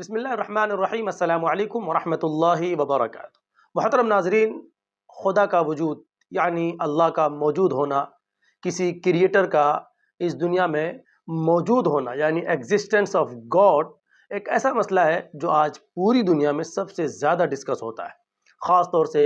बिस्मिल्लाहिर्रहमानिर्रहीम अस्सलामु अलैकुम वरहमतुल्लाहि वबरकातुहू। मोहतरम नाजरीन, खुदा का वजूद यानी अल्लाह का मौजूद होना, किसी क्रिएटर का इस दुनिया में मौजूद होना यानी एग्जिस्टेंस ऑफ गॉड एक ऐसा मसला है जो आज पूरी दुनिया में सबसे ज़्यादा डिस्कस होता है। ख़ास तौर से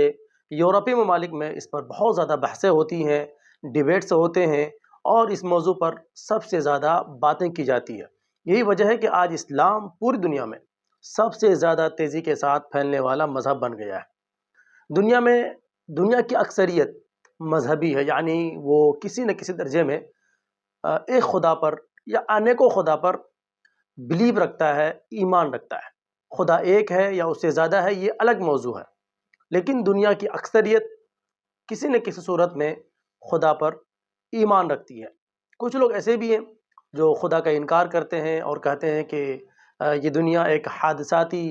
यूरोपीय ममालिक में इस पर बहुत ज़्यादा बहसें होती हैं, डिबेट्स होते हैं और इस मौजू पर सबसे ज़्यादा बातें की जाती है। यही वजह है कि आज इस्लाम पूरी दुनिया में सबसे ज़्यादा तेज़ी के साथ फैलने वाला मज़हब बन गया है। दुनिया में दुनिया की अक्सरियत मजहबी है, यानी वो किसी न किसी दर्जे में एक खुदा पर या अनेकों खुदा पर बिलीव रखता है, ईमान रखता है। खुदा एक है या उससे ज़्यादा है, ये अलग मौजू है, लेकिन दुनिया की अक्सरियत किसी न किसी सूरत में खुदा पर ईमान रखती है। कुछ लोग ऐसे भी हैं जो खुदा का इनकार करते हैं और कहते हैं कि ये दुनिया एक हादसाती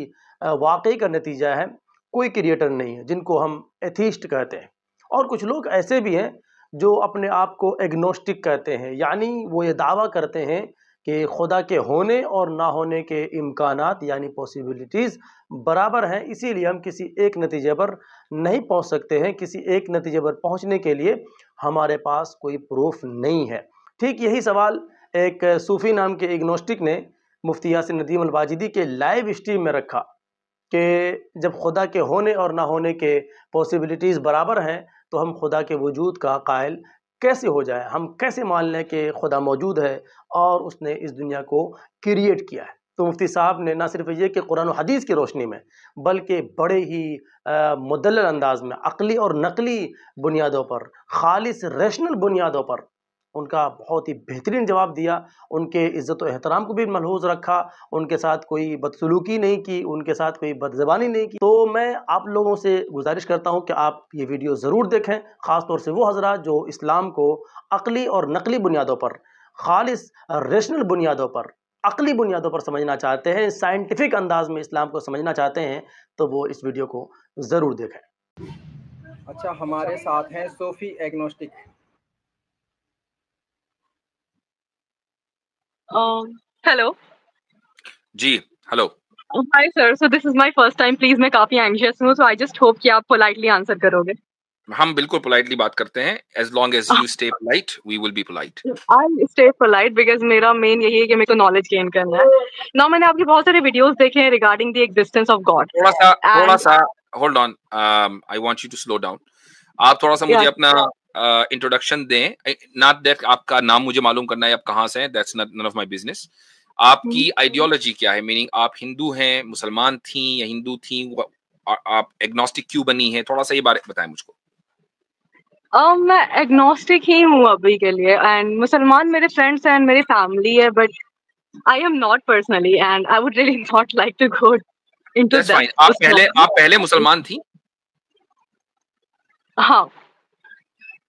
वाक़ई का नतीजा है, कोई क्रिएटर नहीं है, जिनको हम एथीस्ट कहते हैं। और कुछ लोग ऐसे भी हैं जो अपने आप को एग्नोस्टिक कहते हैं, यानी वो ये दावा करते हैं कि खुदा के होने और ना होने के इम्कानात यानी पॉसिबिलिटीज़ बराबर हैं, इसीलिए हम किसी एक नतीजे पर नहीं पहुंच सकते हैं। किसी एक नतीजे पर पहुंचने के लिए हमारे पास कोई प्रूफ नहीं है। ठीक यही सवाल एक सूफ़ी नाम के एग्नोस्टिक ने मुफ्ती यासिन नदीम अल-वाजिदी के लाइव स्ट्रीम में रखा कि जब खुदा के होने और ना होने के पॉसिबिलिटीज़ बराबर हैं, तो हम खुदा के वजूद का कायल कैसे हो जाए, हम कैसे मान लें कि खुदा मौजूद है और उसने इस दुनिया को क्रिएट किया है। तो मुफ्ती साहब ने ना सिर्फ ये कि कुरान और हदीस की रोशनी में, बल्कि बड़े ही मुदल्लल अंदाज में, अक़ली और नकली बुनियादों पर, खालिस रैशनल बुनियादों पर उनका बहुत ही बेहतरीन जवाब दिया। उनके इज़्ज़त और एहतराम को भी मलहूज़ रखा, उनके साथ कोई बदसलूकी नहीं की, उनके साथ कोई बदज़बानी नहीं की। तो मैं आप लोगों से गुजारिश करता हूँ कि आप ये वीडियो ज़रूर देखें, ख़ास तौर से वो हज़रात जो इस्लाम को अक़ली और नकली बुनियादों पर, खालिस रैशनल बुनियादों पर, अक़ली बुनियादों पर समझना चाहते हैं, साइंटिफिक अंदाज में इस्लाम को समझना चाहते हैं, तो वो इस वीडियो को ज़रूर देखें। अच्छा, हमारे साथ हैं सूफी agnostic. Hello. Ji, hello. Hi sir. So this is my first time. Please मैं काफी anxious हूँ, so I just hope कि आप politely answer करोगे। हम बिल्कुल पोलाइटली बात करते हैं। As long as you stay polite, we will be polite. I'll stay polite because मेरा main यही है कि मेरे को knowledge gain करना है। Now मैंने आपके बहुत सारे videos देखे हैं regarding the existence of God. थोड़ा And सा hold on. I want you to slow down. आप थोड़ा सा मुझे yeah, अपना इंट्रोडक्शन दें। Not that आपका नाम मुझे मालूम करना है, आप कहाँ से हैं, that's none of my business. आपकी आइडियोलॉजी क्या है? मीनिंग आप हिंदू हैं, मुसलमान थी या हिंदू थी, आप एग्नोस्टिक क्यों बनी है? थोड़ा सा ये बारे बताएं मुझको। मैं agnostic ही हूँ अभी के लिए, and मुसलमान मेरे friends हैं and मेरी family है, but I am not personally, and I would really not like to go into That's that. fine. आप पहले मुसलमान थी? हाँ।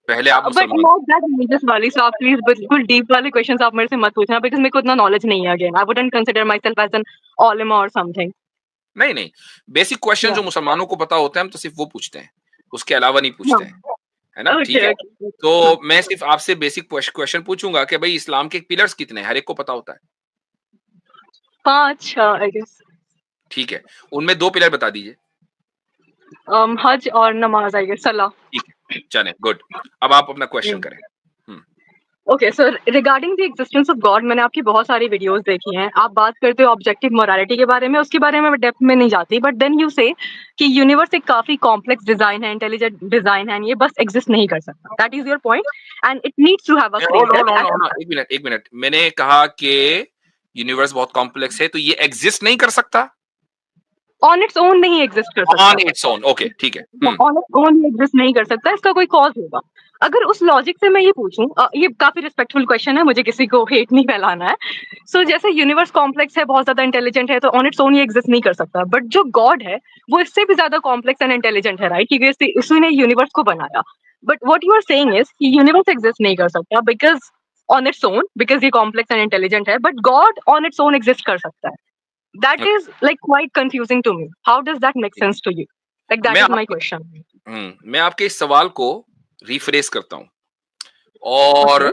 पहले आप बट मुसलमान नॉट दैट रिलीजियस वाली, सो आप प्लीज बिल्कुल डीप वाले क्वेश्चंस आप मेरे से मत पूछना, बिकॉज़ मेरे को इतना नॉलेज नहीं है। Again I wouldn't consider myself as an उलेमा और समथिंग। नहीं, बेसिक क्वेश्चन जो मुसलमानों को पता होता है हम तो सिर्फ वो पूछते हैं, उसके अलावा नहीं पूछते हैं, है ना? ठीक ओके है। ओके। तो मैं सिर्फ आपसे बेसिक क्वेश्चन पूछूंगा कि भाई इस्लाम के पिलर्स कितने हैं, हर एक को पता होता है। 5 आई गेस। ठीक है, उनमें 2 पिलर बता दीजिए। हज और नमाज, आई गेस सलाह। ठीक है, चलें, गुड। अब आप अपना क्वेश्चन करें। Okay sir, regarding the existence of God, मैंने आपकी बहुत सारी वीडियोस देखी हैं। आप बात करते हो ऑब्जेक्टिव मोरालिटी के बारे में, उसके बारे में मैं डेप्थ में नहीं जाती, बट देन यू से कि यूनिवर्स एक काफी कॉम्प्लेक्स डिजाइन है, इंटेलिजेंट डिजाइन है, ये बस एग्जिस्ट नहीं कर सकता। That is your point, and it needs to have a creator. एक मिनट, मैंने कहा कि यूनिवर्स बहुत कॉम्प्लेक्स है, तो ये एग्जिस्ट नहीं कर सकता? ऑन इट्स ओन नहीं एग्जिस्ट कर सकता। ऑन इट्स ओन, ओके, ठीक है। On its own he exist नहीं कर सकता, इसका कोई कॉज होगा। अगर उस लॉजिक से मैं ये पूछूं, ये काफी रिस्पेक्टफुल क्वेश्चन है, मुझे किसी को हेट नहीं फैलाना है। सो जैसे यूनिवर्स कॉम्प्लेक्स है, बहुत ज्यादा इंटेलिजेंट है, तो on its own he exist नहीं कर सकता। बट जो गॉड है वो इससे भी ज्यादा कॉम्प्लेक्स एंड इंटेलिजेंट है, राइट? क्योंकि उसी ने यूनिवर्स को बनाया। But what you are saying is कि यूनिवर्स एग्जिस्ट नहीं कर सकता because on its own, because ये कॉम्प्लेक्स एंड इंटेलिजेंट है, but God on its own exist कर सकता है। That is like quite confusing to me. How does that make sense to you? Like that is my question. मैं आपके इस सवाल को रिफ्रेस करता हूं, और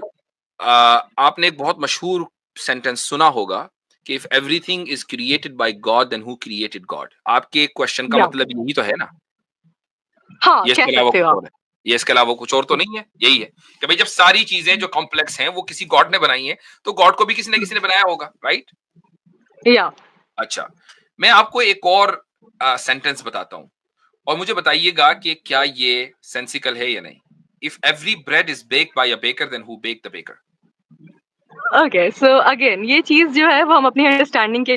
आपने एक बहुत मशहूर सेंटेंस सुना होगा कि if everything is created by God then who created God? आपके क्वेश्चन का या मतलब यही तो है ना? हाँ, ये कह इसके अलावा सकते हो कुछ आप। और है? ये इसके अलावा कुछ और तो नहीं है? यही है कि भाई जब सारी चीजें जो कॉम्प्लेक्स हैं वो किसी गॉड ने बनाई हैं, तो गॉड को भी किसी न किसी ने बनाया होगा, राइट? या अच्छा, मैं आपको एक और सेंटेंस बताता हूँ और मुझे बताइएगा कि क्या ये सेंसिकल है या नहीं। If every bread is baked by a baker then who baked the baker? Okay, so again ये चीज जो है वो हम अपनी अंडरस्टैंडिंग के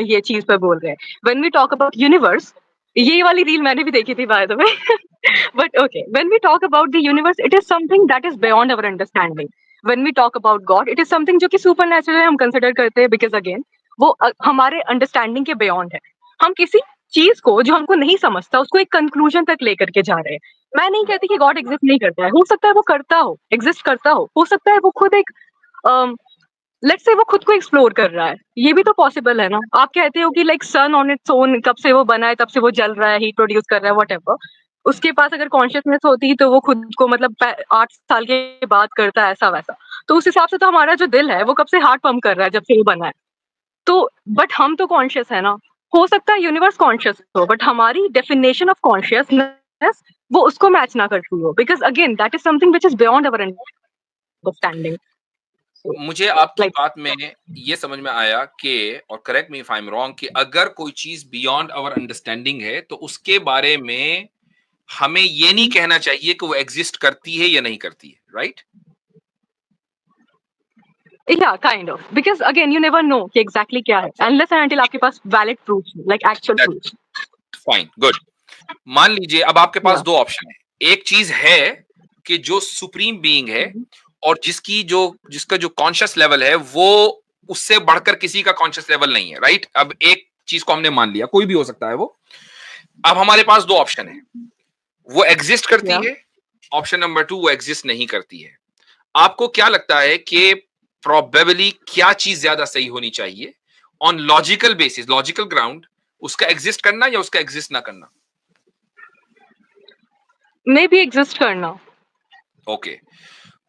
ये चीज पर बोल रहे हैं। When we talk about universe, ये वाली रील मैंने भी देखी थी by the way. But okay, when we talk about the universe, it is something that is beyond our understanding. When we talk about God, it is something जो कि super natural हम consider करते हैं, because again वो हमारे understanding के beyond है। हम किसी चीज को जो हमको नहीं समझता उसको एक कंक्लूजन तक लेकर के जा रहे हैं। मैं नहीं कहती कि गॉड एग्जिस्ट नहीं करता है, हो सकता है वो करता एग्जिस्ट करता हो सकता है वो खुद एक लेट्स से वो खुद को एक्सप्लोर कर रहा है, ये भी तो पॉसिबल है ना। आप कहते हो कि like sun on its own कब से वो बना है तब से वो जल रहा है, हीट प्रोड्यूस कर रहा है, व्हाटएवर। उसके पास अगर कॉन्शियसनेस होती तो वो खुद को मतलब 8 साल के बाद करता है ऐसा वैसा। तो उस हिसाब से तो हमारा जो दिल है वो कब से हार्ट पंप कर रहा है जब से वो बना है। तो बट हम तो कॉन्शियस है ना। हो सकता है यूनिवर्स कॉन्शियस हो बट हमारी डेफिनेशन ऑफ कॉन्शियसनेस वो उसको मैच ना करती हो, because again that is something which is beyond our understanding. मुझे आपकी लाइक बात में ये समझ में आया कि, और correct me if I am wrong, कि अगर कोई चीज बियॉन्ड आवर अंडरस्टैंडिंग है तो उसके बारे में हमें ये नहीं कहना चाहिए कि वो एग्जिस्ट करती है या नहीं करती है, right? Yeah, kind of. Because again, you never know कि exactly क्या है, unless and until आपके पास valid proofs, like actual that proofs. Fine, good. मान लीजिए अब आपके पास Yeah. दो ऑप्शन है। एक चीज है कि जो सुप्रीम बीइंग है और जिसका जो कॉन्शियस लेवल है वो उससे बढ़कर किसी का कॉन्शियस लेवल नहीं है, राइट? अब एक चीज को हमने मान लिया, कोई भी हो सकता है वो। अब हमारे पास दो ऑप्शन है, वो एग्जिस्ट करती Yeah. है, ऑप्शन नंबर 2 वो एग्जिस्ट नहीं करती है। आपको क्या लगता है कि प्रोबेबली क्या चीज ज्यादा सही होनी चाहिए on logical basis, logical ground, उसका एग्जिस्ट करना या उसका एग्जिस्ट ना करना? Maybe exist करना. ओके,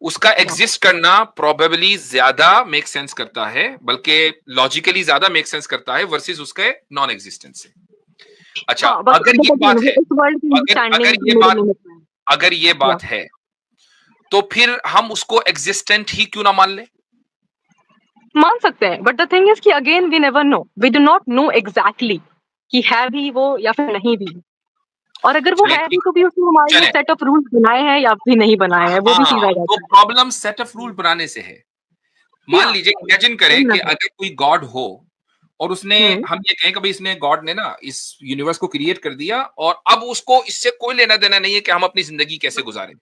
उसका एग्जिस्ट करना प्रोबेबली ज्यादा मेक सेंस करता है, बल्कि लॉजिकली ज्यादा मेक सेंस करता है वर्सेस उसके नॉन एग्जिस्टेंस से। अच्छा, हाँ, but अगर ये again, बात है, इस world की अगर understanding अगर ये मेरे बात limit में है. अगर ये बात है तो फिर हम उसको एग्जिस्टेंट ही क्यों ना मान ले? मान सकते हैं, but the thing is कि again we never know. We do not know exactly कि है भी वो या फिर नहीं भी। और अगर वो चले है भी ठीक, तो भी उसने हमारे लिए चले सेट ऑफ रूल्स बनाए हैं या भी नहीं बनाए हैं, वो भी चीज आ हाँ, तो जाती प्रॉब्लम सेट ऑफ रूल बनाने से है। मान Yeah. लीजिए, इमेजिन करें कि अगर कोई गॉड हो और उसने, हम्म। हम ये कहें कि भाई इसने, गॉड ने ना इस यूनिवर्स को क्रिएट कर दिया और अब उसको इससे कोई लेना देना नहीं है कि हम अपनी जिंदगी कैसे गुजारें,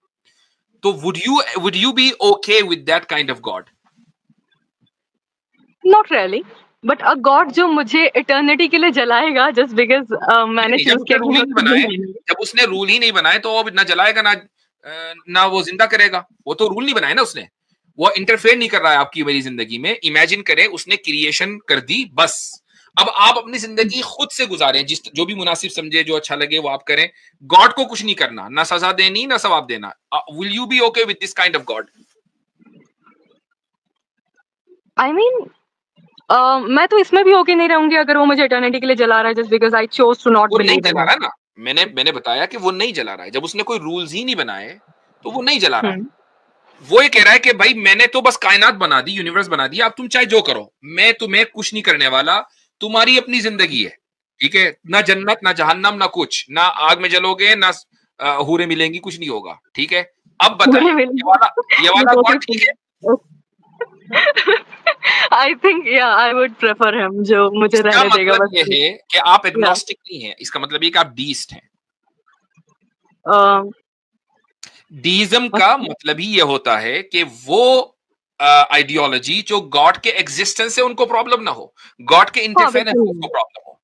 तो would you be okay with that kind of God? Not really. But a God जो मुझे इटर्निटी के लिए जलाएगा जस्ट बिकॉज मैंने नहीं, चूज किया कि जब उसने रूल ही नहीं बनाए तो वो ना जलाएगा ना वो जिंदा करेगा। वो तो रूल नहीं बनाए ना उसने, वो इंटरफेयर नहीं कर रहा है आपकी मेरी जिंदगी में। इमेजिन करें उसने क्रिएशन कर दी, बस अब आप अपनी जिंदगी खुद से गुजारें, जिस जो भी मुनासिब समझे, जो अच्छा लगे वो आप करें। गॉड को कुछ नहीं करना, ना सजा देनी ना सवाब देना। Will you be okay with this kind of God? I mean मैं तो इसमें भी ओके नहीं रहूंगी अगर वो मुझे इटर्निटी के लिए जला रहा है just because I chose to not वो नहीं बिलीव इन जला रहा इट। ना, मैंने बताया कि वो नहीं जला रहा है। जब उसने कोई रूल्स ही नहीं बनाए तो वो नहीं जला रहा है। वो ये कह रहा है कि भाई मैंने तो बस कायनात बना दी, यूनिवर्स बना दिया, अब तुम चाहे जो करो, मैं तुम्हें कुछ नहीं करने वाला, तुम्हारी अपनी जिंदगी है, ठीक है? ना जन्नत ना जहन्नम ना कुछ, ना आग में जलोगे ना हूरें मिलेंगी, कुछ नहीं होगा, ठीक है? अब बताएं, ये वाला गॉड ठीक है? आई थिंक या आई वुड प्रेफर हिम जो मुझे इसका रहने देगा मतलब बस। ये है कि आप एग्नोस्टिक नहीं है, इसका मतलब ये कि आप डीस्ट हैं। डीइज्म का मतलब ही ये होता है कि वो आइडियोलॉजी जो गॉड के एग्जिस्टेंस से उनको प्रॉब्लम ना हो, गॉड के इंटरफेरेंस से उसको प्रॉब्लम हो।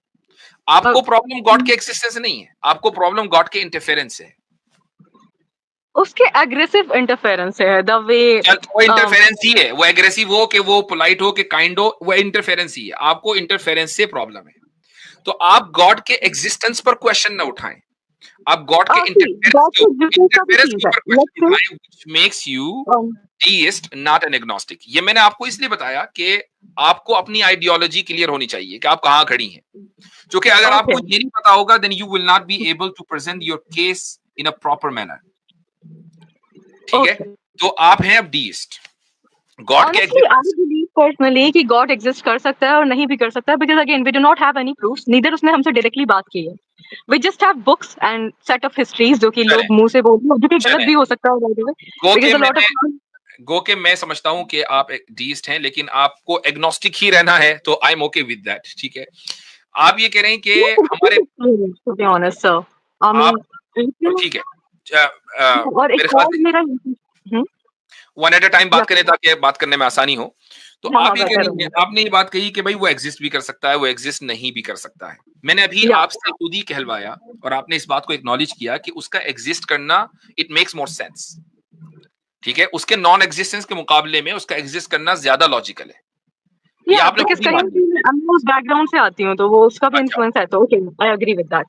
आपको प्रॉब्लम गॉड के एक्सिस्टेंस से नहीं है, आपको प्रॉब्लम गॉड के इंटरफेरेंस से है। उसके एग्रेसिव इंटरफेरेंस है द वे वो इंटरफेरेंस ही है, वो एग्रेसिव हो कि वो पोलाइट हो कि काइंड हो, वो इंटरफेरेंस ही है। आपको इंटरफेरेंस से प्रॉब्लम है, तो आप गॉड के एग्जिस्टेंस पर क्वेश्चन ना उठाएं, आप गॉड के इंटरफेरेंस के ऊपर क्वेश्चन उठाएं, which makes you deist not an agnostic। ये मैंने आपको इसलिए बताया कि आपको अपनी आइडियोलॉजी क्लियर होनी चाहिए कि आप कहाँ खड़ी हैं, क्योंकि अगर आपको Okay. ये नहीं पता होगा then you will not be able to present your case in a proper manner. ठीक है, Okay. तो आप हैं अब डीइस्ट, गॉड के Honestly, I believe personally कि God exist कर सकता है और नहीं भी कर सकता है, because again we do not have any proofs. Neither उसने हमसे directly बात की है. We just have books and set of histories जो कि लोग मुंह से बोलते हैं, जो कि गलत चलें, भी हो सकता है by the way, go because के a lot of गो के मैं समझता हूं कि आप एक डीइस्ट हैं, लेकिन आपको एग्नोस्टिक ही रहना है, तो I am okay with that. ठीक है, आप ये कह रहे हैं कि हमारे to be honest sir. I mean, आप ठीक है, और मेरे एक ख्याल और से मेरा वन एट अ टाइम या बात करें ताकि बात करने में आसानी हो। तो हाँ आप ये कह बेटर रही हैं, आपने ये बात कही कि भाई वो एग्जिस्ट भी कर सकता है, वो एग्जिस्ट नहीं भी कर सकता है। मैंने अभी या आपसे खुद ही कहलवाया और आपने इस बात को एक्नॉलेज किया कि उसका एग्जिस्ट करना इट मेक्स मोर सेंस। ठीक है, उसके नॉन एग्जिस्टेंस के मुकाबले में उसका एग्जिस्ट करना ज्यादा लॉजिकल है, ये या आपने बिकॉज़ खुद ही मान कहीं लिया। मैं उस बैकग्राउंड से आती हूँ तो वो उसका भी अच्छा, इन्फ्लुएंस है, तो okay I agree with that.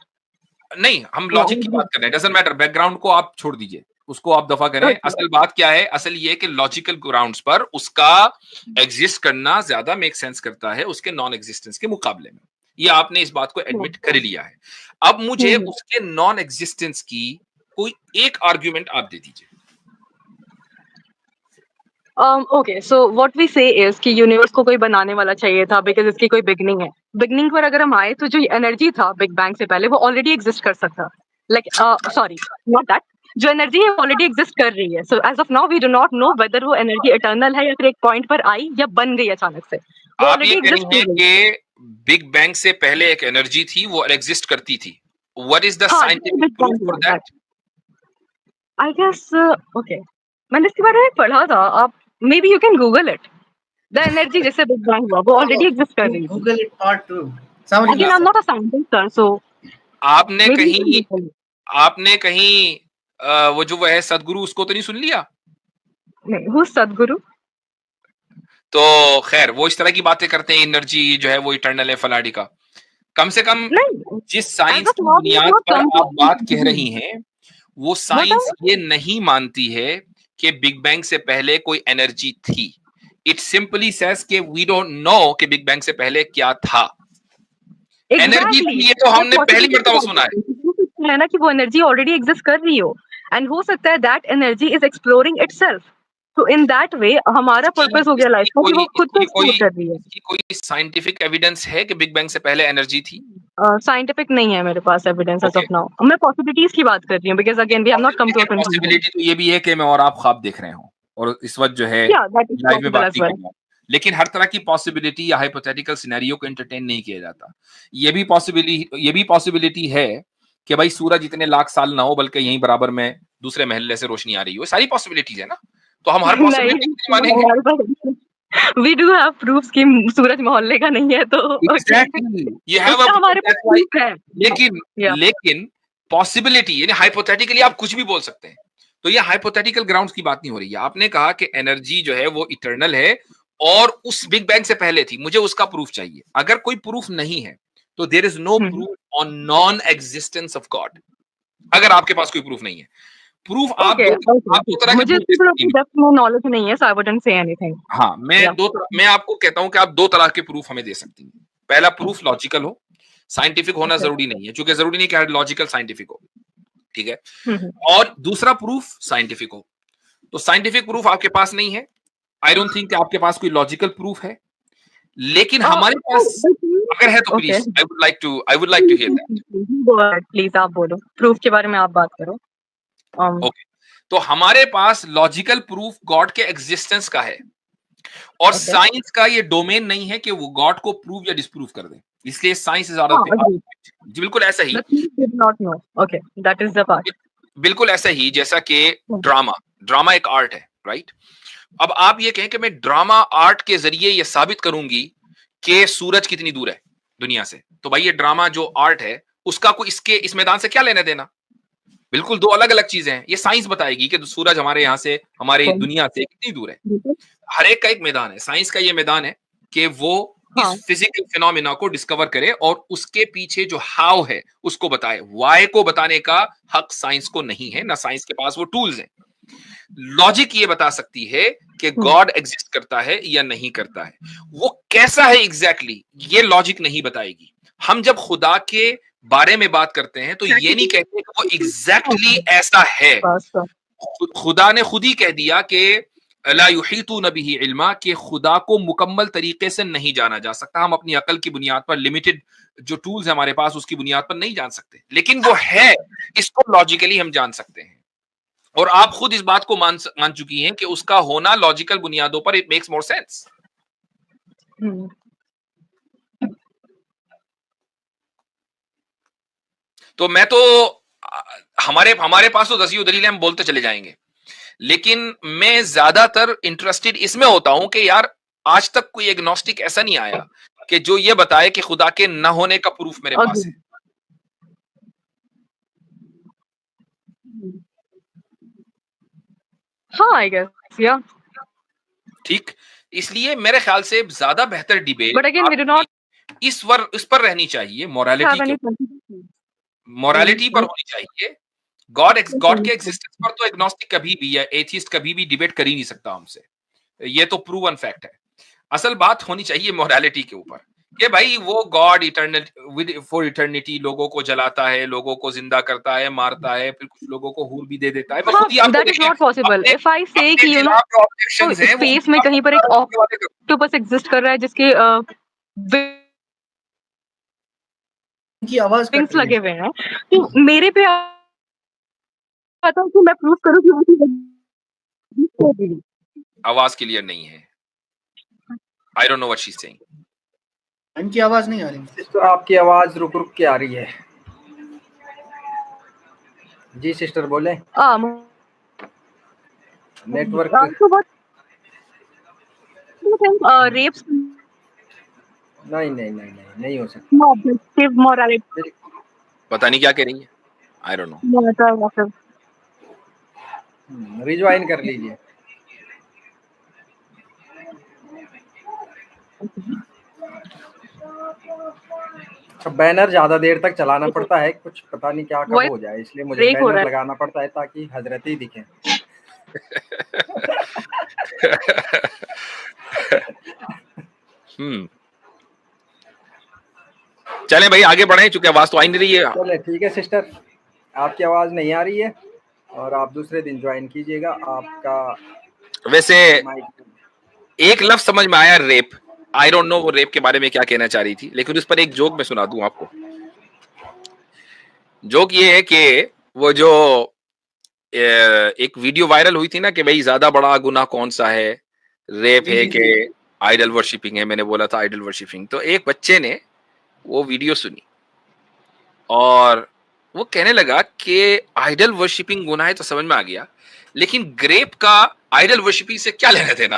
नहीं हम या लॉजिक की बात कर रहे हैं, डजंट मैटर, बैकग्राउंड को आप छोड़ दीजिए, उसको आप दफा करें। ओके असल बात क्या है, असल ये है कि लॉजिकल ग्राउंड्स पर उसका एग्जिस्ट करना ज्यादा मेक सेंस करता है उसके नॉन एग्जिस्टेंस के मुकाबले में। ये आपने इस बात को एडमिट कर लिया है। अब मुझे उसके नॉन एग्जिस्टेंस की कोई एक आर्ग्यूमेंट आप दे दीजिए। ओके सो व्हाट वी से इज कि यूनिवर्स को कोई बनाने वाला चाहिए था बिकॉज़ इसकी कोई बिगिनिंग है। बिगिनिंग पर अगर हम आए तो जो एनर्जी था बिग बैंग से पहले वो ऑलरेडी एग्जिस्ट कर सकता। लाइक सॉरी नॉट दैट, जो एनर्जी है ऑलरेडी एग्जिस्ट कर रही है। So as of now we do not know whether वो एनर्जी इटर्नल है या फिर एक पॉइंट पर आई या बन गई अचानक से। वो आप ये ऑलरेडी कह एग्जिस्ट रही कर हैं रही है। कि बिग बैंग से पहले एक एनर्जी थी, वो एग्जिस्ट करती थी। व्हाट इज द हाँ, scientific big proof bang for हुआ that? That. I guess okay, मैंने इसके बारे में पढ़ा था। आप maybe you can Google it. The energy जिससे बिग बैंग हुआ वो ऑलरेडी एग्जिस्ट कर रही थी। Google it part 2. Somebody Again, needs I'm that. not a scientist, sir, so आपने maybe you can कहीं Google it. आपने कहीं वो जो है सदगुरु, उसको तो नहीं सुन लिया? नहीं, who's Sadhguru? तो खैर वो इस तरह की बातें करते हैं, एनर्जी जो है वो इटर्नल है फलाडी का। कम से कम नहीं, जिस as साइंस of की now, we have बुनियाद not पर come to आप बात any कह रही conclusion. हैं, वो What साइंस are ये नहीं मानती है कि बिग बैंग से पहले कोई एनर्जी थी। इट सिंपली सेज कि वी डोंट नो कि बिग बैंग से पहले क्या था। Energy exactly? थी, ये तो मैं हमने पहली possibility की मर्तबा बात सुना है। कर रही हूँ। हो सकता है ना कि वो एनर्जी ऑलरेडी एग्जिस्ट कर रही हो एंड हो सकता है that energy is exploring itself. तो इन दैट वे हमारा पर्पस हो गया लाइफ का कि वो खुद को एक्सप्लोर कर रही है। इसकी कोई साइंटिफिक एविडेंस है कि बिग बैंग से पहले एनर्जी थी? साइंटिफिक नहीं है मेरे पास evidence as okay, of now. मैं पॉसिबिलिटीज की बात कर रही हूँ because again we have not come to a लेकिन कंक्लूजन। पॉसिबिलिटी तो ये भी है कि मैं और आप ख्वाब देख रहे हों और इस वक्त जो है या दैट इज लाइव में पॉसिबल बात एज नहीं वेल। कर रहा हूं। लेकिन हर तरह की पॉसिबिलिटी या हाइपोथेटिकल सिनेरियो को एंटरटेन नहीं किया जाता। ये भी पॉसिबिलिटी है कि भाई सूरज इतने लाख साल ना हो बल्कि यहीं बराबर में दूसरे महल्ले से रोशनी आ रही हो। सारी पॉसिबिलिटीज है ना, तो हम हर पॉसिबिलिटी नहीं, को मानेंगे। हमारे पास वी डू हैव प्रूफ्स कि सूरज मोहल्ले का नहीं है, तो ओके एग्जैक्टली, यू हैव उसका हमारे पास प्रूफ है। लेकिन या लेकिन पॉसिबिलिटी यानी हाइपोथेटिकली आप कुछ भी बोल सकते हैं। तो ये हाइपोथेटिकल ग्राउंड्स की बात नहीं हो रही है। आपने कहा कि एनर्जी जो है वो इटर्नल है और उस बिग बैंग से पहले थी, मुझे उसका प्रूफ चाहिए। अगर कोई प्रूफ नहीं है तो there is no proof on non existence of God. अगर आपके पास कोई प्रूफ नहीं है, प्रूफ आप ओके दो ओके तरह के मुझे प्रूफ दे इसके सकती ऊपर हैं। डेप्थ में नॉलेज नहीं है, सो आई वुडंट से एनीथिंग। हाँ, या मैं आपको कहता हूं कि आप दो तरह के प्रूफ हमें दे सकती हैं। पहला प्रूफ लॉजिकल हो, साइंटिफिक होना ओके जरूरी नहीं है, क्योंकि जरूरी नहीं कि लॉजिकल साइंटिफिक हो। ठीक है, और दूसरा प्रूफ साइंटिफिक हो। तो साइंटिफिक प्रूफ आपके पास नहीं है, आई डोंट थिंक कि आपके पास कोई लॉजिकल प्रूफ है, लेकिन हमारे पास अगर है तो okay please I would like to hear that. Please आप बोलो, प्रूफ के बारे में आप बात करो। ओके, तो हमारे पास लॉजिकल प्रूफ गॉड के एग्जिस्टेंस का है और ओके साइंस का ये डोमेन नहीं है कि वो गॉड को प्रूव या डिस्प्रूव कर दे, इसलिए साइंस इज हाँ अग्री, जी बिल्कुल ऐसा ही। The thing did not know. Okay that is the part. बिल्कुल ऐसा ही जैसा कि ड्रामा एक आर्ट है, राइट? अब आप ये कहें कि मैं ड्रामा आर्ट के जरिए ये साबित करूंगी कि सूरज कितनी दूर है दुनिया से, तो भाई ये ड्रामा जो आर्ट है उसका कोई इस मैदान से क्या लेना देना? बिल्कुल दो अलग अलग चीजें हैं। ये साइंस बताएगी कि सूरज हमारे यहाँ से, हमारी दुनिया से कितनी दूर है। हर एक का एक मैदान है। साइंस का ये मैदान है कि वो हाँ इस फिजिकल फिनोमिना को डिस्कवर करे और उसके पीछे जो हाउ है उसको बताए। वाई को बताने का हक साइंस को नहीं है, ना साइंस के पास वो टूल्स हैं। लॉजिक ये बता सकती है कि गॉड एग्जिस्ट करता है या नहीं करता है। वो कैसा है एग्जैक्टली ये लॉजिक नहीं बताएगी। हम जब खुदा के बारे में बात करते हैं तो ये नहीं कहते कि वो एग्जैक्टली ऐसा है। खुदा ने खुद ही कह दिया कि ला युहीतून बिही इल्मा, कि खुदा को मुकम्मल तरीके से नहीं जाना जा सकता। हम अपनी अकल की बुनियाद पर, लिमिटेड जो टूल्स है हमारे पास, उसकी बुनियाद पर नहीं जान सकते, लेकिन वो है, इसको लॉजिकली हम जान सकते हैं। और आप खुद इस बात को मान चुकी हैं कि उसका होना लॉजिकल बुनियादों पर इट मेक्स मोर सेंस। तो मैं तो हमारे पास तो दसियों दलीलें हम बोलते चले जाएंगे, लेकिन मैं ज्यादातर इंटरेस्टेड इसमें होता हूं कि यार आज तक कोई एग्नोस्टिक ऐसा नहीं आया कि जो ये बताए कि खुदा के न होने का प्रूफ मेरे पास है। हाँ, आई गेस या ठीक, इसलिए मेरे ख्याल से ज्यादा बेहतर debate but again we do not इस पर रहनी चाहिए, हैव मोरालिटी पर होनी चाहिए। गॉड के एग्जिस्टेंस पर तो एग्नोस्टिक कभी भी या एथियस्ट कभी भी डिबेट कर ही नहीं सकता हमसे, ये तो प्रूवन फैक्ट है। असल बात होनी चाहिए मोरालिटी के ऊपर कि भाई वो गॉड इटर्नल फॉर इटर्निटी लोगों को जलाता है, लोगों को जिंदा करता है, मारता है, फिर कुछ लोगों को हूर भी दे देता है। That is not possible. If I से कि यू नो स्पेस में कहीं पर एक ऑक्टोपस एग्जिस्ट कर रहा है जिसके की आवाज कट विंग्स रही लगे है। हुए हैं, तो मेरे पे आता है कि मैं प्रूफ करूं कि वो आवाज क्लियर नहीं है। I don't know what she is saying. इनकी आवाज नहीं आ रही। तो आपकी आवाज रुक रुक के आ रही है। जी सिस्टर बोले। नेटवर्क रेप्स नहीं हो सकता। ऑब्जेक्टिव मोरालिटी पता नहीं क्या कह रही है, आई डोंट नो। रिज्वाइन कर लीजिए। बैनर ज्यादा देर तक चलाना पड़ता है, कुछ पता नहीं क्या कब हो जाए, इसलिए मुझे बैनर लगाना पड़ता है ताकि हजरत ही दिखे। चलें भाई आगे बढ़े, चूंकि आवाज तो आ नहीं रही है। चले ठीक है सिस्टर, आपकी आवाज नहीं आ रही है और आप दूसरे दिन ज्वाइन कीजिएगा। आपका वैसे एक लफ्ज समझ में आया, रेप। आई डोंट नो वो रेप के बारे में क्या कहना चाह रही थी, लेकिन उस पर एक जोक मैं सुना दूं आपको। जोक ये है कि वो जो एक वीडियो वायरल हुई थी ना कि भाई ज्यादा बड़ा गुनाह कौन सा है, रेप है कि आइडल वर्शिपिंग है। मैंने बोला था आइडल वर्शिपिंग। तो एक बच्चे ने वो वीडियो सुनी और वो कहने लगा कि आइडल वर्शिपिंग गुनाह है तो समझ में आ गया, लेकिन ग्रेप का आइडल वर्शिपिंग से क्या लेना देना।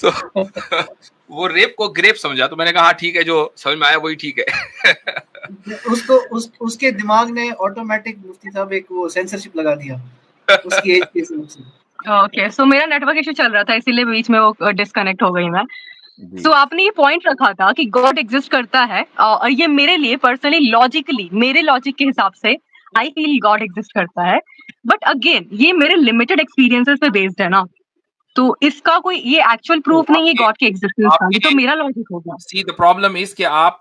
तो वो रेप को ग्रेप समझा, तो मैंने कहा हाँ ठीक है, जो समझ में आया वही ठीक है। उसके दिमाग ने ऑटोमेटिक मुफ्ती साहब एक वो सेंसरशिप लगा दिया उसकी एज के हिसाब से। ओके, सो मेरा नेटवर्क इशू चल रहा था, इसीलिए बीच में वो डिस्कनेक्ट हो गई मैं। सो आपने ये पॉइंट रखा था कि गॉड एग्जिस्ट करता है, और ये मेरे लिए पर्सनली लॉजिकली, मेरे लॉजिक के हिसाब से आई फील गॉड एग्जिस्ट करता है। बट अगेन ये मेरे लिमिटेड एक्सपीरियंसेस पे बेस्ड है ना, तो इसका कोई ये एक्चुअल प्रूफ नहीं है गॉड के एग्जिस्टेंस का, ये तो मेरा लॉजिक होगा। सी द प्रॉब्लम इज कि आप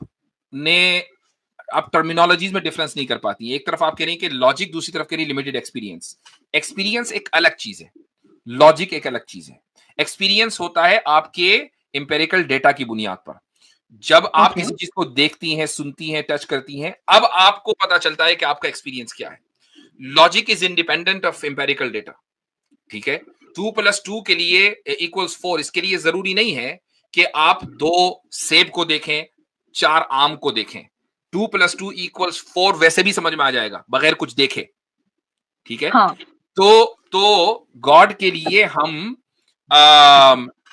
टर्मिनोलॉजीज में डिफरेंस नहीं कर पाती। एक तरफ आप कह रही हैं कि लॉजिक, दूसरी तरफ कह रही लिमिटेड एक्सपीरियंस। एक्सपीरियंस एक अलग चीज है, लॉजिक एक अलग चीज है। एक्सपीरियंस होता है आपके एम्पेरिकल डेटा की बुनियाद पर। जब आप किसी चीज को देखती हैं, सुनती हैं, टच करती हैं, अब आपको पता चलता है कि आपका एक्सपीरियंस क्या है। Logic is independent of empirical data. ठीक है, 2+2 के लिए इक्वल्स 4, इसके लिए जरूरी नहीं है कि आप 2 सेब को देखें, 4 आम को देखें। 2+2 इक्वल्स 4 वैसे भी समझ में आ जाएगा बगैर कुछ देखे। ठीक है, हाँ। तो गॉड के लिए हम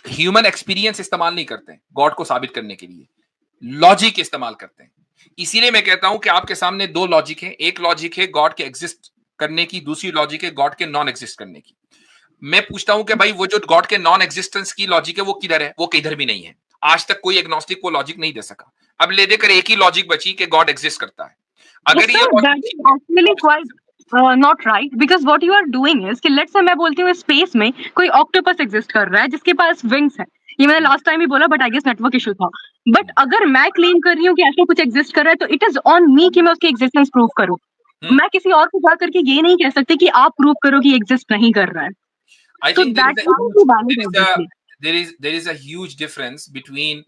ह्यूमन एक्सपीरियंस इस्तेमाल नहीं करते हैं गॉड को साबित करने के लिए, लॉजिक इस्तेमाल करते हैं। इसीलिए मैं कहता हूं कि आपके सामने 2 लॉजिक है। एक लॉजिक है गॉड के एग्जिस्ट करने की, दूसरी लॉजिक है गॉड के नॉन एग्जिस्ट करने की। मैं पूछता हूं कि भाई वो जो गॉड के नॉन एग्जिस्टेंस की लॉजिक है वो किधर है? वो किधर भी नहीं है। आज तक कोई एग्नोस्टिक को लॉजिक नहीं दे सका। अब ले देकर एक ही लॉजिक बची कि गॉड एग्जिस्ट करता है। अगर ये not right, because what you are doing is कि लेट्स से मैं बोलती हूँ स्पेस में कोई ऑक्टोपस एग्जिस्ट कर रहा है जिसके पास विंग्स है, ये मैंने लास्ट टाइम ही बोला but I guess network issue था। बट अगर मैं क्लेम कर रही हूँ कि ऐसा कुछ एग्जिस्ट कर रहा है तो इट इज ऑन मी कि मैं उसकी एग्जिस्टेंस प्रूव करूँ। मैं किसी और को जा करके ये नहीं कह सकती कि आप प्रूव करो कि एग्जिस्ट नहीं कर रहा है। I So think that cannot be valid, obviously. there is a huge difference between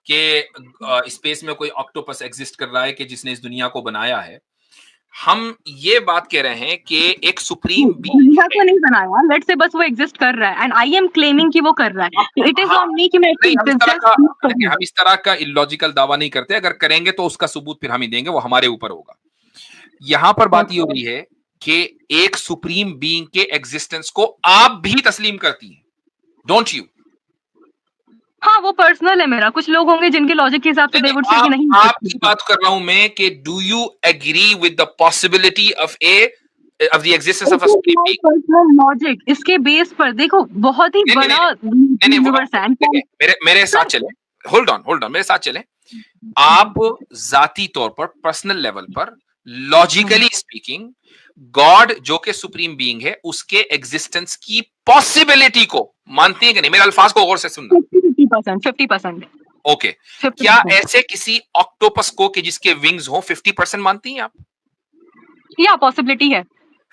के स्पेस में कोई ऑक्टोपस एग्जिस्ट कर रहा है कि जिसने इस दुनिया को बनाया है। हम ये बात कह रहे हैं कि एक सुप्रीम बीइंग दुनिया को नहीं बनाया, लेट्स से बस वो एग्जिस्ट कर रहा है एंड आई एम क्लेमिंग कि वो कर रहा है। इट इज ऑन मी कि मैं नहीं, इसकी हम इस तरह का इलॉजिकल दावा नहीं करते। अगर करेंगे तो उसका सबूत फिर हम ही देंगे, वो हमारे ऊपर होगा। यहां पर बात ये हो रही है कि एक सुप्रीम बीइंग के एग्जिस्टेंस को आप भी तस्लीम करती हैं, डोंट यू? हाँ, वो पर्सनल है मेरा। कुछ लोग होंगे जिनके लॉजिक के हिसाब से दे वुड से कि नहीं। आपकी बात कर रहा हूं मैं कि do you agree with the possibility of of the existence of a supreme being? Personal logic इसके बेस पर देखो बहुत ही बड़ा यूनिवर्स है। मेरे साथ चले, होल्ड ऑन, मेरे साथ चले। आप जाती तौर पर, पर्सनल लेवल पर, लॉजिकली स्पीकिंग, गॉड जो कि सुप्रीम बीइंग है उसके एग्जिस्टेंस की पॉसिबिलिटी को मानती है कि नहीं? मेरे अल्फाज को गौर से सुनना। 50%। ओके, क्या ऐसे किसी ऑक्टोपस को कि जिसके विंग्स हो 50% मानती हैं आप? या पॉसिबिलिटी है,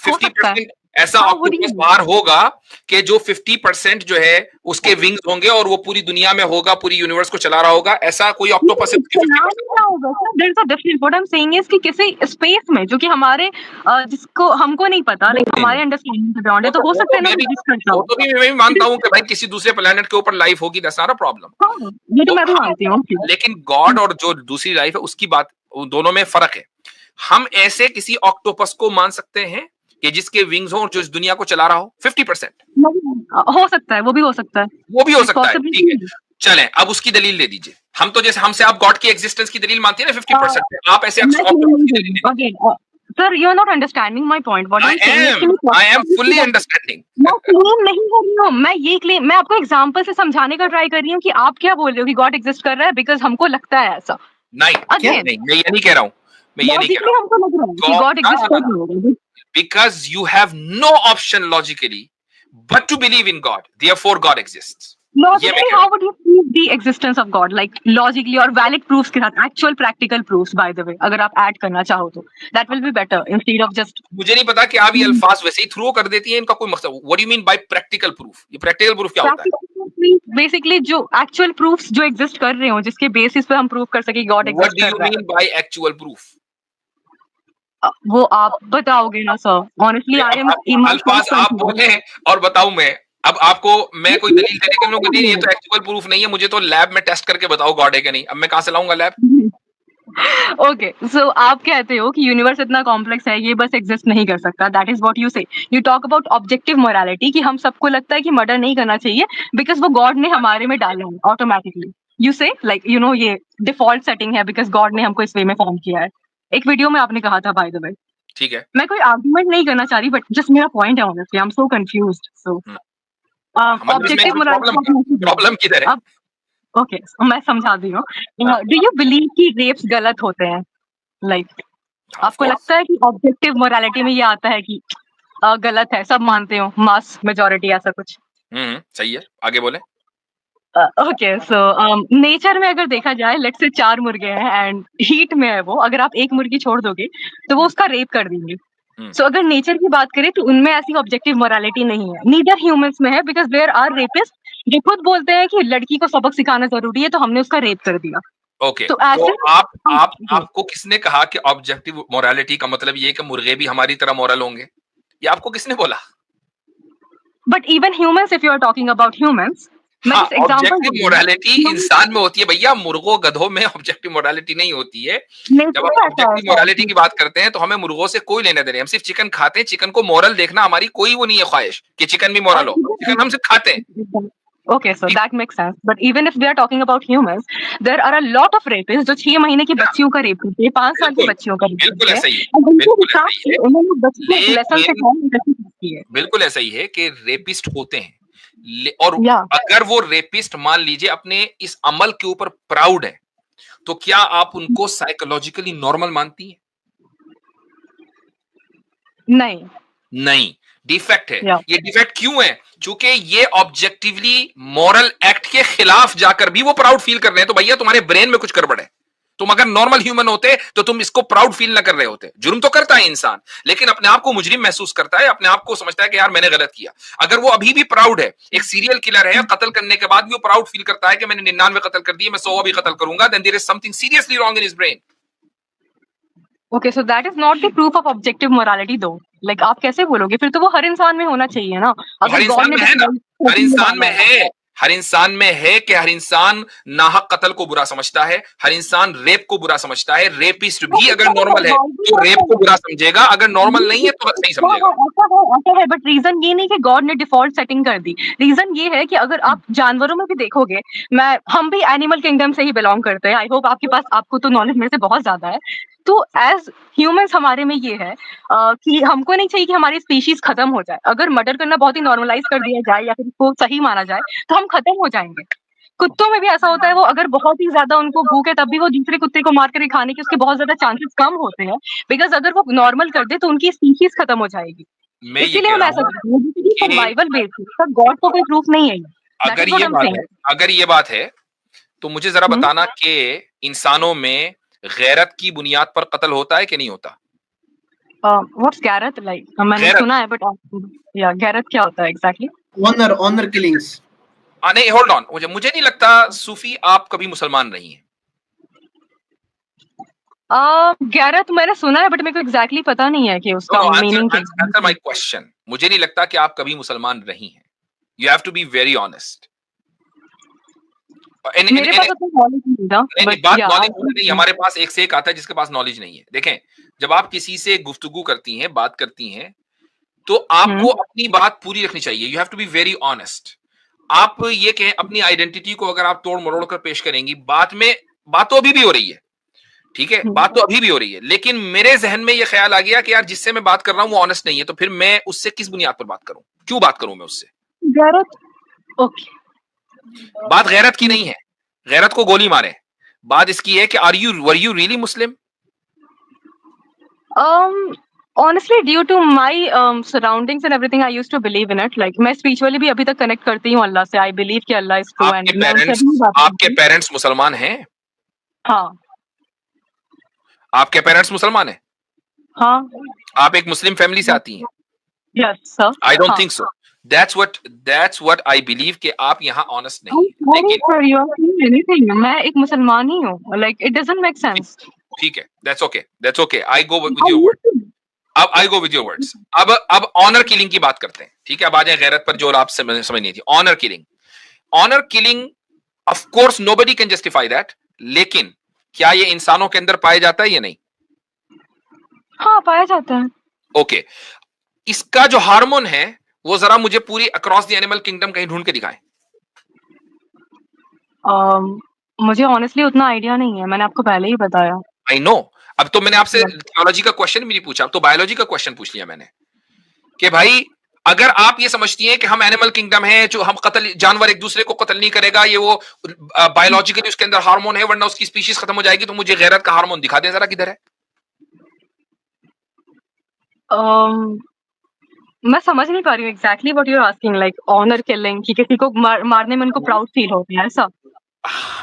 50% ऐसा ऑक्टोपस बाहर होगा कि जो 50% जो है उसके विंग्स होंगे और वो पूरी दुनिया में होगा, पूरी यूनिवर्स को चला रहा होगा। ऐसा कोई ऑक्टोपस है? There is a difference. What I am saying is कि किसी स्पेस में जो कि हमारे जिसको हमको नहीं पता, लेकिन हमारे अंडरस्टैंडिंग के बियॉन्ड है, तो हो सकता है ना मैं भी मानता हूं कि भाई किसी दूसरे प्लेनेट के ऊपर लाइफ होगी, दैट्स नॉट अ प्रॉब्लम। ये तो मैं भी मानती हूं। लेकिन गॉड और जो दूसरी लाइफ है उसकी बात, दोनों में फर्क है। हम ऐसे किसी ऑक्टोपस को मान सकते हैं कि जिसके विंग्स हो और जो इस दुनिया को चला रहा हो 50%? हो सकता है, वो भी हो सकता है, वो भी हो सकता है, ठीक है। चलें, अब उसकी दलील दे दीजिए। हम तो जैसे हमसे आप गॉड की एग्जिस्टेंस की दलील मानती है ना 50%, आप ऐसे sir you are not understanding my point. What I am fully understanding. मैं क्लेम नहीं कर रही हूँ, मैं आपको एग्जांपल से समझाने का ट्राई कर रही हूँ कि आप क्या बोल रहे हो कि गॉड एग्जिस्ट कर रहा है बिकॉज़ हमको लगता है ऐसा। नहीं, मैं ये नहीं कह रहा हूँ, हमको लग रहा है कि गॉड एग्जिस्ट कर रहा है because you have no option logically but to believe in God, therefore God exists. Logically, how would you prove the existence of God? Like logically or valid proofs के साथ, actual practical proofs, by the way, अगर आप add करना चाहो तो that will be better instead of just। मुझे नहीं पता कि आप ये अल्फाज वैसे ही थ्रो कर देती हैं, इनका कोई मकसद। What do you mean by practical proof? ये practical proof क्या होता है? Basically जो actual proofs जो exist कर रहे हो, जिसके basis पे हम prove कर सके God exist कर रहा है। What do you mean by actual proof? वो आप बताओगे ना सर। Honestly, I am अल्फाज आप बोले और बताऊं मैं। अब आपको मैं कोई दलील देने के लोग ये तो एक्चुअल प्रूफ नहीं है, मुझे तो लैब में टेस्ट करके बताओ गॉड है कि नहीं। अब मैं कहां से लाऊंगा लैब? ओके, सो आप कहते हो कि यूनिवर्स इतना कॉम्प्लेक्स है, ये बस एग्जिस्ट नहीं कर सकता। दैट इज व्हाट यू से। You talk about objective morality कि हम सबको लगता है कि मर्डर नहीं करना चाहिए बिकॉज वो गॉड ने हमारे में डाला है ऑटोमेटिकली। यू से लाइक यू नो ये डिफॉल्ट सेटिंग है बिकॉज गॉड ने हमको इस वे में फॉर्म किया है। एक वीडियो में आपने कहा था बाय द वे। ठीक है, मैं कोई आर्गुमेंट नहीं करना चाह रही बट जस्ट मेरा पॉइंट है honestly. I am so confused. So objective morality problem किधर है? ओके, मैं समझा दी हूँ। डू यू बिलीव कि रेप्स गलत होते हैं? लाइक आपको लगता है कि ऑब्जेक्टिव मोरालिटी में ये आता है कि गलत है, सब मानते हो, मास मेजॉरिटी ऐसा कुछ? सही है, आगे बोले। ओके, सो नेचर में अगर देखा जाए, लेट्स से 4 मुर्गे हैं एंड हीट में है वो, अगर आप एक मुर्गी छोड़ दोगे तो वो उसका रेप कर देंगे। सो अगर नेचर की बात करें तो उनमें ऐसी ऑब्जेक्टिव मोरालिटी नहीं है। नीदर ह्यूमंस में है बिकॉज देयर आर रेपिस्ट जो खुद बोलते हैं कि लड़की को सबक सिखाना जरूरी है तो हमने उसका रेप कर दिया। ओके, तो आपको किसने कहा कि ऑब्जेक्टिव मोरालिटी का मतलब ये कि मुर्गे भी हमारी तरह मोरल होंगे? ये आपको किसने बोला? But even humans, if you are talking about humans, objective morality इंसान में होती है भैया, मुर्गों गधों में ऑब्जेक्टिव मोरालिटी नहीं होती है। जब हम ऑब्जेक्टिव मोरालिटी की बात करते हैं तो हमें मुर्गों से कोई लेना देना, हम सिर्फ चिकन खाते हैं। चिकन को मोरल देखना हमारी कोई वो नहीं है ख्वाहिश कि चिकन भी मोरल हो, चिकन हम सिर्फ खाते हैं। Okay, so that makes sense. But even if we are talking about humans, there are a lot of rapists जो 6 महीने की बच्चियों का रेप करते हैं, 5 साल की बच्चियों का रेप करते हैं। बिल्कुल ऐसा ही है, बिल्कुल ऐसा ही है कि रेपिस्ट होते हैं। और अगर वो रेपिस्ट मान लीजिए अपने इस अमल के ऊपर प्राउड है तो क्या आप उनको साइकोलॉजिकली नॉर्मल मानती हैं? नहीं। नहीं, डिफेक्ट है। या ये डिफेक्ट क्यों है? क्योंकि ये ऑब्जेक्टिवली मॉरल एक्ट के खिलाफ जाकर भी वो प्राउड फील कर रहे हैं। तो भैया तुम्हारे ब्रेन में कुछ गड़बड़ है। तुम अगर नॉर्मल ह्यूमन होते तो तुम इसको प्राउड फील ना कर रहे होते। जुर्म तो करता है इंसान, लेकिन अपने आप को मुजरिम महसूस करता है, अपने आप को समझता है कि यार मैंने गलत किया। अगर वो अभी भी प्राउड है, एक सीरियल किलर है, कत्ल करने के बाद भी वो प्राउड फील करता है कि मैंने 99 कत्ल कर दिए, मैं 100 भी कत्ल करूंगा, then there is something seriously wrong in his brain. Okay, so that is not the proof of objective morality though. Like आप कैसे बोलोगे? फिर तो वो हर इंसान में होना चाहिए ना। हर अगर गॉड इंसान ने में है ना, हर इंसान में है, हर इंसान में है कि हर इंसान नाहक कत्ल को बुरा समझता है, हर इंसान रेप को बुरा समझता है। रेपिस्ट भी अगर नॉर्मल है तो रेप को बुरा समझेगा, अगर नॉर्मल नहीं है तो नहीं समझेगा। ऐसा है, बट रीजन ये नहीं कि गॉड ने डिफॉल्ट सेटिंग कर दी। रीजन ये है कि अगर आप जानवरों में भी देखोगे, हम भी एनिमल किंगडम से ही बिलोंग करते हैं। आई होप आपको तो नॉलेज मेरे से बहुत ज्यादा है। तो एज ह्यूमंस हमारे में ये है कि हमको नहीं चाहिए कि हमारी स्पीशीज खत्म हो जाए। अगर मर्डर करना बहुत ही नॉर्मलाइज कर दिया जाए या फिर उसको सही माना जाए तो हम खत्म हो जाएंगे। कुत्तों में भी ऐसा होता है, वो अगर बहुत ही ज्यादा उनको भूख है तब भी वो दूसरे कुत्ते को मार कर खाने के उसके बहुत ज्यादा चांसेस कम होते हैं, बिकॉज अगर वो नॉर्मल कर दे तो उनकी स्पीशीज खत्म हो जाएगी। मैं ये इसीलिए कह हम रहा ऐसा हूँ करते हैं, कि सर्वाइवल बेसिस पर गॉड को कोई प्रूफ नहीं है। दैट अगर इज व्हाट ये आई एम बात सेइंग। है, अगर ये बात है तो मुझे जरा बताना कि इंसानों में गैरत की बुनियाद पर कत्ल होता है कि नहीं होता? व्हाट्स गैरत? लाइक मैंने गैरत, सुना है, बट या गैरत क्या होता है एग्जैक्टली? Honour killings. नहीं होल्ड ऑन, मुझे नहीं लगता सूफी आप कभी मुसलमान नहीं है। गैरत मैंने सुना है, बट मेरे को एग्जैक्टली पता नहीं है कि नो उसका नो, मीनिंग क्या आंसर माय है। क्वेश्चन। मुझे नहीं लगता कि आप कभी मुसलमान नहीं हैं। You have to be very honest. मेरे पास उतना नॉलेज नहीं था, नहीं नहीं, बट बात या नॉलेज नहीं, हमारे पास एक से एक आता है जिसके पास नॉलेज नहीं है। देखें, जब आप किसी से गुफ्तगू करती हैं, बात करती हैं, तो आपको अपनी बात पूरी रखनी चाहिए। You have to be very honest. आप ये कहें अपनी आइडेंटिटी को अगर आप तोड़ मरोड़ कर पेश करेंगी, बात तो अभी भी हो रही है, ठीक है, बात तो अभी भी हो रही है, लेकिन मेरे जहन में ये ख्याल आ गया कि यार जिससे मैं बात कर रहा हूं वो ऑनेस्ट नहीं है, तो फिर मैं उससे किस बुनियाद पर बात करूं? क्यों बात करूं मैं उससे? गैरत, ओके। बात गैरत की नहीं है, गैरत को गोली मारे। बात इसकी है कि were you really Muslim? Honestly, due to my surroundings and everything, I used to believe in it. Like मैं spiritually भी अभी तक connect करती हूँ अल्लाह से. I believe कि अल्लाह is true and मैं उससे भी बात आपके करती हूँ. पेरेंट्स मुसलमान हैं? हाँ. आपके पेरेंट्स मुसलमान हैं? हाँ. आप एक मुस्लिम फैमिली से आती हैं? Yes, sir. आई डोंट हाँ. Think so. That's what I believe कि आप यहाँ ऑनेस्ट नहीं I'm हैं। sorry लेकिन sir, you are saying anything. मैं एक मुसलमान ही हूँ. Like it doesn't make sense. ठीक है, that's okay, I go with your word. अब I go with your words. अब ऑनर किलिंग की बात करते हैं, ठीक है? अब आ जाए गैरत पर जो आप समझ नहीं थी। Honour killing of course nobody can justify that, लेकिन क्या ये इंसानों के अंदर पाया जाता है या नहीं? हाँ, पाया जाता है. ओके, इसका जो हार्मोन है वो जरा मुझे पूरी अक्रॉस द एनिमल किंगडम कहीं ढूंढ के दिखाएं। मुझे ऑनेस्टली उतना आइडिया नहीं है, मैंने आपको पहले ही बताया। I know. अब तो मैंने आपसे थियोलॉजी का क्वेश्चन भी नहीं पूछा, अब तो बायोलॉजी का क्वेश्चन पूछ लिया मैंने कि भाई अगर आप ये समझती हैं कि हम एनिमल किंगडम है, जो हम कत्ल, जानवर एक दूसरे को कत्ल नहीं करेगा, ये वो बायोलॉजिकली उसके अंदर हार्मोन है वरना उसकी स्पीशीज खत्म हो जाएगी, तो मुझे गैरत का हार्मोन दिखा दें जरा, किधर है? मैं समझ नहीं पा रही हूँ exactly what you are asking, like honour killing कि किसी को मारने में उनको प्राउड फील होता है, ऐसा?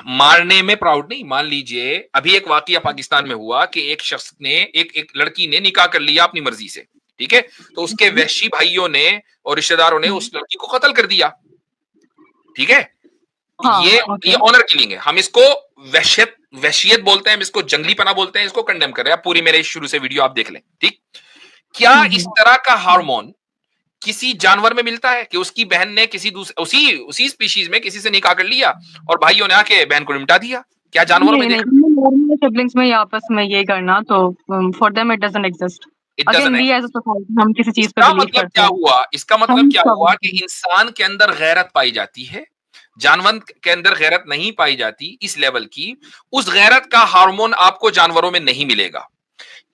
मारने में प्राउड नहीं। मान लीजिए अभी एक वाकया पाकिस्तान में हुआ कि एक शख्स ने, एक लड़की ने निकाह कर लिया अपनी मर्जी से, ठीक है, तो उसके वहशी भाइयों ने और रिश्तेदारों ने उस लड़की को कत्ल कर दिया, ठीक है? हाँ, ये ऑनर किलिंग है। हम इसको वहशियत बोलते हैं, हम इसको जंगलीपना बोलते हैं, इसको कंडेम कर रहे हैं। पूरी मेरे शुरू से वीडियो आप देख लें, ठीक? क्या इस तरह का हार्मोन किसी जानवर में मिलता है कि उसकी बहन ने किसी उसी स्पीशीज में किसी से निकाह कर लिया और भाइयों ने आके बहन को निपटा दिया? क्या जानवरों में देखा? सिबलिंग्स में या आपस में ये करना, तो for them it doesn't exist. Again we as a society हम किसी चीज पे बिलीव करते हैं। इसका मतलब क्या हुआ कि इंसान के अंदर गैरत पाई जाती है, जानवर के अंदर गैरत नहीं पाई जाती इस लेवल की। उस गैरत का हार्मोन आपको जानवरों में नहीं मिलेगा।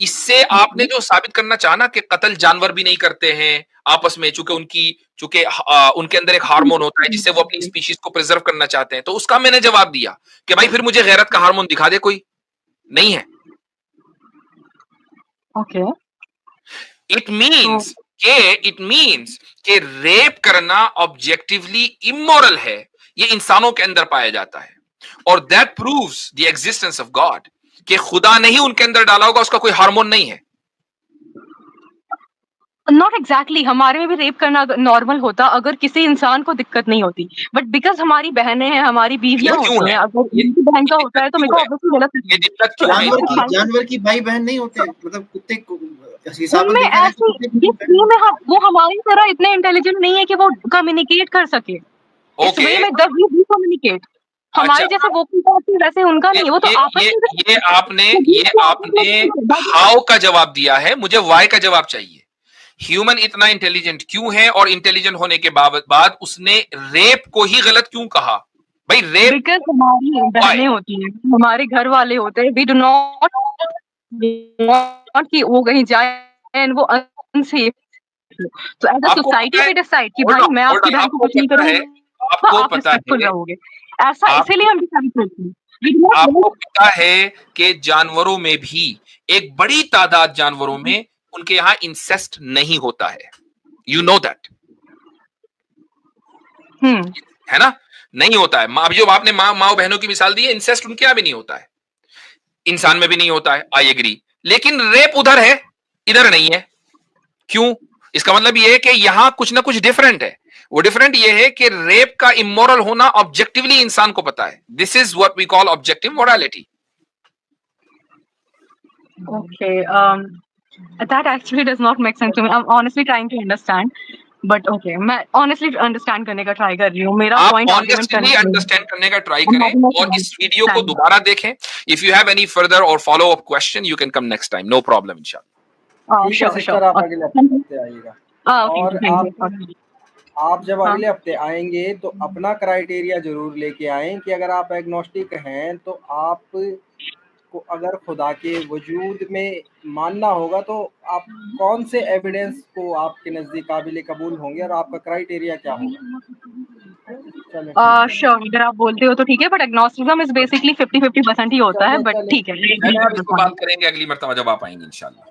इससे आपने जो साबित करना चाहा कि कत्ल जानवर भी नहीं करते हैं आपस में, चूंकि उनके अंदर एक हार्मोन होता है जिससे वो अपनी स्पीशीज को प्रिजर्व करना चाहते हैं, तो उसका मैंने जवाब दिया कि भाई फिर मुझे गैरत का हार्मोन दिखा दे, कोई नहीं है। ओके। इट मीन्स कि रेप करना ऑब्जेक्टिवली इमोरल है, ये इंसानों के अंदर पाया जाता है, और that proves the existence of God, कि खुदा ने ही उनके अंदर डाला होगा, उसका कोई हार्मोन नहीं है। नॉट एग्जैक्टली, हमारे में भी रेप करना नॉर्मल होता अगर किसी इंसान को दिक्कत नहीं होती, बट बिकॉज हमारी बहनें हैं, हमारी बीवियां होती हैं, अगर उनकी बहन का होता है तो मेरे को ऑब्वियसली गलत ये दिक्कत क्यों है? जानवर की भाई बहन नहीं होते, मतलब कुत्ते को हिसाब उनमें देखा जाए ऐसी तो कुत्ते की ये बहन में वो हमारी तरह इतने इंटेलिजेंट नहीं है कि वो कम्युनिकेट कर सके इस वे में, दस भी कम्युनिकेट हमारे जैसे वो वैसे उनका नहीं, वो तो आपस में ये आपने हाउ का जवाब दिया है, मुझे वाई का जवाब चाहिए। ह्यूमन इतना इंटेलिजेंट क्यों है, और इंटेलिजेंट होने के बाद उसने रेप को ही गलत क्यों कहा? भाई रेप बिकॉज हमारी बहनें होती हैं, हमारे घर वाले होते हैं, वी डू नॉट कि वो कहीं जाए एंड वो अनसेफ, तो as a society we decide कि भाई मैं आपकी बहन को कुछ नहीं करूंगी, आपको आप पता है, रहोगे, ऐसा इसीलिए हम डिसाइड करते हैं। आपको पता है कि जानवरों में भी एक बड़ी तादाद जानवरों में उनके यहाँ इंसेस्ट नहीं होता है, यू नो दैट, है ना, नहीं होता है। अब जो आपने माँ बहनों की मिसाल दी है, इंसेस्ट उनके यहाँ भी नहीं होता है, इंसान में भी नहीं होता है, आई एग्री, लेकिन रेप उधर है, इधर नहीं है, क्यों? इसका मतलब ये है कि यहां कुछ ना कुछ डिफरेंट है। वो डिफरेंट ये है कि रेप का इमोरल होना ऑब्जेक्टिवली इंसान को पता है, this is what we call objective morality. Okay, that actually does not make sense to me. I'm honestly trying to understand, but okay, मैं honestly understand करने का try कर रही हूँ। मेरा point argument करने अंडरस्टैंड करने का ट्राई करें, और इस वीडियो को दोबारा देखें। If you have any further or follow up question, you can come next time, no problem इंशाल्लाह। ठीक है सिस्टर, आप अगले हफ्ते आइएगा, और आप जब अगले हफ्ते आएंगे तो अपना क्राइटेरिया जरूर लेके आएं कि अगर आप एग्नोस्टिक हैं तो आप को अगर खुदा के वजूद में मानना होगा तो आप कौन से एविडेंस को आपके नजदीक काबिल कबूल होंगे, और आपका क्राइटेरिया क्या होगा? श्योर, अगर आप बोलते हो तो ठीक है, बट एग्नोस्टिसिज्म इज बेसिकली 50-50% ही होता है, बट ठीक है, इसको बात करेंगे अगली मर्तबा जब आप आएंगे इंशाल्लाह।